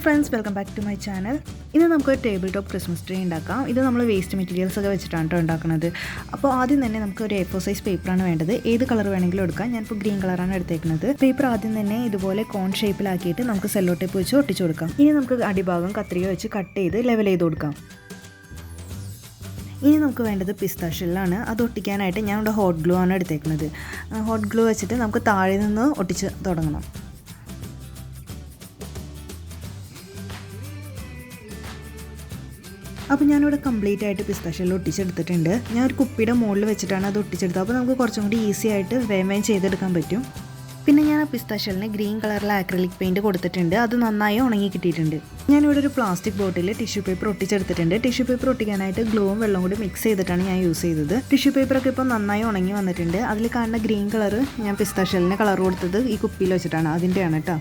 Friends, welcome back to my channel. ഇന്ന് നമുക്ക് table top Christmas tree ഉണ്ടാക്കാം. ഇത് നമ്മൾ വേസ്റ്റ് മെറ്റീരിയൽസ് ഒക്കെ വെച്ചിട്ടാണ് കേട്ടോ ഉണ്ടാക്കുന്നത്. അപ്പോൾ ആദ്യം തന്നെ നമുക്ക് ഒരു A4 സൈസ് പേപ്പറാണ് വേണ്ടത്. ഏത് കളർ വേണമെങ്കിലും എടുക്കാം. ഞാനിപ്പോൾ ഗ്രീൻ കളറാണ് എടുത്തേക്കുന്നത്. പേപ്പർ ആദ്യം തന്നെ ഇതുപോലെ കോൺ ഷേപ്പിലാക്കിയിട്ട് നമുക്ക് സെല്ലോ ടേപ്പ് വെച്ച് ഒട്ടിച്ചു കൊടുക്കാം. ഇനി നമുക്ക് അടിഭാഗം കത്രിക വെച്ച് കട്ട് ചെയ്ത് ലെവൽ ചെയ്ത് കൊടുക്കാം. ഇനി നമുക്ക് വേണ്ടത് പിസ്ത ഷെല്ലാണ്. അത് ഒട്ടിക്കാനായിട്ട് ഞാൻ ഇവിടെ ഹോട്ട് ഗ്ലൂ ആണ് എടുത്തേക്കുന്നത്. ഹോട്ട് ഗ്ലൂ വെച്ചിട്ട് നമുക്ക് താഴെ നിന്ന് ഒട്ടിച്ച് തുടങ്ങണം. അപ്പോൾ ഞാനിവിടെ കംപ്ലീറ്റ് ആയിട്ട് പിസ്ത ഷെല്ല് ഒട്ടിച്ചെടുത്തിട്ടുണ്ട്. ഞാൻ ഒരു കുപ്പിയുടെ മുകളിൽ വെച്ചിട്ടാണ് അത് ഒട്ടിച്ചെടുത്തത്. അപ്പോൾ നമുക്ക് കുറച്ചും കൂടി ഈസി ആയിട്ട് വേഗം ചെയ്തെടുക്കാൻ പറ്റും. പിന്നെ ഞാൻ ആ പിസ്ത ഷെല്ലിന് ഗ്രീൻ കളറിലെ ആക്രിലിക് പെയിൻറ്റ് കൊടുത്തിട്ടുണ്ട്. അത് നന്നായി ഉണങ്ങി കിട്ടിയിട്ടുണ്ട്. ഞാനിവിടെ ഒരു പ്ലാസ്റ്റിക് ബോട്ടിൽ ടിഷ്യൂ പേപ്പർ ഒട്ടിച്ചെടുത്തിട്ടുണ്ട്. ടിഷ്യൂ പേപ്പർ ഒട്ടിക്കാനായിട്ട് ഗ്ലൂവും വെള്ളം കൂടി മിക്സ് ചെയ്തിട്ടാണ് ഞാൻ യൂസ് ചെയ്തത്. ടിഷ്യൂ പേപ്പറൊക്കെ ഇപ്പോൾ നന്നായി ഉണങ്ങി വന്നിട്ടുണ്ട്. അതിൽ കാണുന്ന ഗ്രീൻ കളർ ഞാൻ പിസ്ത ഷെല്ലിന് കളർ കൊടുത്തത് ഈ കുപ്പിയിൽ വെച്ചിട്ടാണ്. അതിൻ്റെയാണ് കേട്ടോ.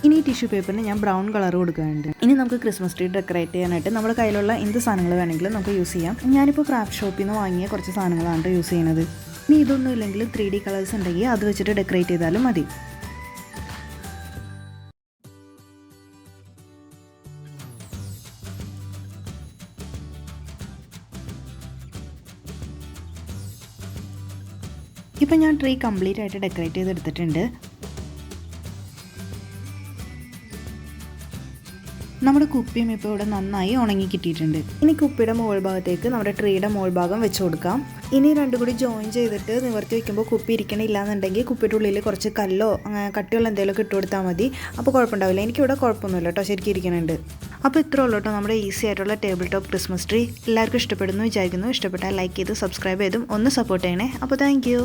ഇനി ഈ ടിഷ്യൂ പേപ്പറിന് ഞാൻ ബ്രൗൺ കളർ കൊടുക്കുന്നുണ്ട്. ഇനി നമുക്ക് ക്രിസ്മസ് ട്രീ ഡെക്കറേറ്റ് ചെയ്യാനായിട്ട് നമ്മുടെ കയ്യിലുള്ള എന്ത് സാധനങ്ങൾ വേണമെങ്കിലും നമുക്ക് യൂസ് ചെയ്യാം. ഞാനിപ്പോൾ ക്രാഫ്റ്റ് ഷോപ്പിൽ നിന്ന് വാങ്ങിയ കുറച്ച് സാധനങ്ങളാണ് യൂസ് ചെയ്യുന്നത്. ഇനി ഇതൊന്നും ഇല്ലെങ്കിൽ 3D കളേഴ്സ് ഉണ്ടെങ്കിൽ അത് വെച്ചിട്ട് ഡെക്കറേറ്റ് ചെയ്താലും മതി. ഇപ്പം ഞാൻ ട്രീ കംപ്ലീറ്റ് ആയിട്ട് ഡെക്കറേറ്റ് ചെയ്തെടുത്തിട്ടുണ്ട്. നമ്മുടെ കുപ്പിയും ഇപ്പോൾ ഇവിടെ നന്നായി ഉണങ്ങി കിട്ടിയിട്ടുണ്ട്. ഇനി കുപ്പിയുടെ മുകൾ ഭാഗത്തേക്ക് നമ്മുടെ ട്രീയുടെ മുകൾ ഭാഗം വെച്ച് കൊടുക്കാം. ഇനി രണ്ടും കൂടി ജോയിൻ ചെയ്തിട്ട് നിവർത്തി വയ്ക്കുമ്പോൾ കുപ്പി ഇരിക്കണില്ല എന്നുണ്ടെങ്കിൽ കുപ്പിയുടെ ഉള്ളിൽ കുറച്ച് കല്ലോ കട്ടിയുള്ള എന്തെങ്കിലുമൊക്കെ ഇട്ട് കൊടുത്താൽ മതി. അപ്പോൾ കുഴപ്പമുണ്ടാവില്ല. എനിക്കിവിടെ കുഴപ്പമൊന്നുമില്ല കേട്ടോ, ശരിക്കും ഇരിക്കുന്നുണ്ട്. അപ്പോൾ ഇത്രേ ഉള്ളൂ കേട്ടോ നമ്മുടെ ഈസി ആയിട്ടുള്ള ടേബിൾ ടോപ്പ് ക്രിസ്മസ് ട്രീ. എല്ലാവർക്കും ഇഷ്ടപ്പെടുന്നു വിചാരിക്കുന്നു. ഇഷ്ടപ്പെട്ടാൽ ലൈക്ക് ചെയ്ത് സബ്സ്ക്രൈബ് ചെയ്തും ഒന്ന് സപ്പോർട്ട് ചെയ്യണേ. അപ്പോൾ താങ്ക് യു.